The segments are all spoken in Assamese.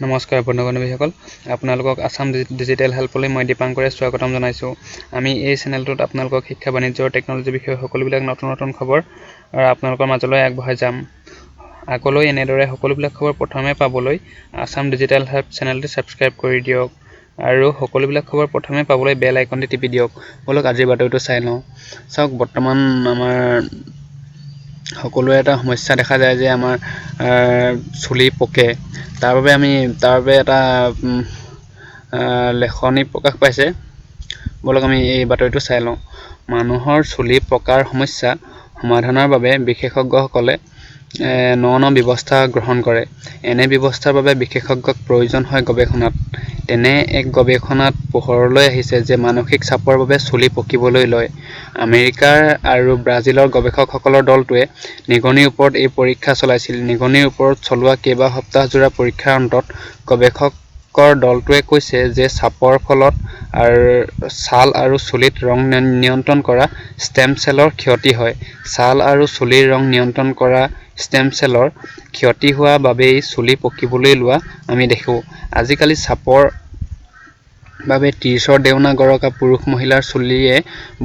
নমস্কাৰ বন্ধু-বান্ধৱীসকল, আপোনালোকক আসাম ডিজিটেল হেল্পলৈ মই দীপাংকৰে স্বাগতম জনাইছোঁ। আমি এই চেনেলটোত আপোনালোকক শিক্ষা বাণিজ্য আৰু টেকন'লজি বিষয়ে সকলোবিলাক নতুন খবৰ আপোনালোকৰ মাজলৈ আগবঢ়াই যাম। আগলৈ এনেদৰে সকলোবিলাক খবৰ প্ৰথমে পাবলৈ আসাম ডিজিটেল হেল্প চেনেলটো ছাবস্ক্ৰাইব কৰি দিয়ক আৰু সকলোবিলাক খবৰ প্ৰথমে পাবলৈ বেল আইকনটি টিপি দিয়ক। বলক আজিৰ বাতৰিটো চাই লওঁ। চাওক, বৰ্তমান আমাৰ সকলোৰে এটা সমস্যা দেখা যায় যে আমাৰ চুলি পকে। তাৰ বাবে এটা লেখনি প্ৰকাশ পাইছে। বলক আমি এই বাতৰিটো চাই লওঁ। মানুহৰ চুলি পকাৰ সমস্যা সমাধানৰ বাবে বিশেষজ্ঞসকলে ন ব্যৱস্থা গ্ৰহণ কৰে। এনে ব্যৱস্থাৰ বাবে বিশেষজ্ঞক প্ৰয়োজন হয় গৱেষণাত। তেনে এক গৱেষণাত পোহৰলৈ আহিছে যে মানসিক চাপৰ বাবে চুলি পকিবলৈ লয়। আমেৰিকাৰ আৰু ব্ৰাজিলৰ গৱেষকসকলৰ দলটোৱে নিগনিৰ ওপৰত এই পৰীক্ষা চলাইছিল। নিগনিৰ ওপৰত চলোৱা কেইবা সপ্তাহজোৰা পৰীক্ষাৰ অন্তত গৱেষকৰ দলটোৱে কৈছে যে চাপৰ ফলত ছাল আৰু চুলিত ৰং নিয়ন্ত্ৰণ কৰা ষ্টেম চেলৰ ক্ষতি হয়। ছাল আৰু চুলিৰ ৰং নিয়ন্ত্ৰণ কৰা ষ্টেম চেলৰ ক্ষতি হোৱা বাবেই চুলি পকিবলৈ লোৱা আমি দেখোঁ। আজিকালি চাপৰ বাবে ৩০ৰ ডেওনা গৰকা পুৰুষ-মহিলাৰ চুলিয়ে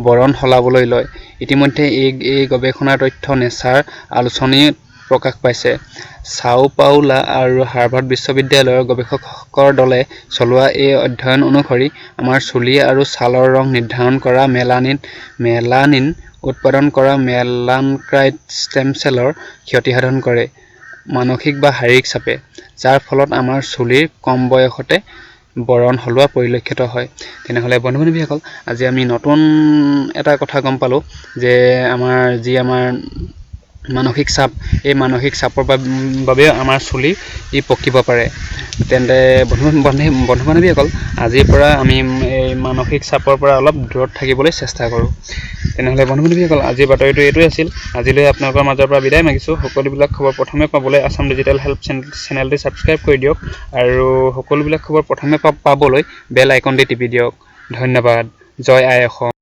বৰণ সলাবলৈ লয়। ইতিমধ্যে এই গৱেষণাৰ তথ্য নেচাৰ আলোচনীত প্ৰকাশ পাইছে। ছাও পাওলো আৰু হাৰ্ভাৰ্ড বিশ্ববিদ্যালয়ৰ গৱেষকৰ দলে চলোৱা এই অধ্যয়ন অনুসৰি আমাৰ চুলি আৰু ছালৰ ৰং নিৰ্ধাৰণ কৰা মেলানিন উৎপাদন কৰা মেলানক্ৰাইট ষ্টেম চেলৰ ক্ষতিসাধন কৰে মানসিক বা শাৰীৰিক চাপে, যাৰ ফলত আমাৰ চুলিৰ কম বয়সতে বৰণ সলোৱা পৰিলক্ষিত হয়। তেনেহ'লে বন্ধু-বান্ধৱীসকল, আজি আমি নতুন এটা কথা গম পালোঁ যে আমাৰ মানসিক চাপ, এই মানসিক চাপৰ বাবেও আমাৰ চুলি পকিব পাৰে। তেন্তে বন্ধু-বান্ধৱীসকল, আজিৰ পৰা আমি এই মানসিক চাপৰ পৰা অলপ দূৰত থাকিবলৈ চেষ্টা কৰোঁ। তেনেহ'লে বন্ধু-বান্ধৱীসকল, আজিৰ বাতৰিটো এইটোৱে আছিল। আজিলৈ আপোনালোকৰ মাজৰ পৰা বিদায় মাগিছোঁ। সকলোবিলাক খবৰ প্ৰথমে পাবলৈ আসাম ডিজিটেল হেল্প চেনেলটো ছাবস্ক্ৰাইব কৰি দিয়ক আৰু সকলোবিলাক খবৰ প্ৰথমে পাবলৈ বেল আইকনটি টিপি দিয়ক। ধন্যবাদ। জয় আই অসম।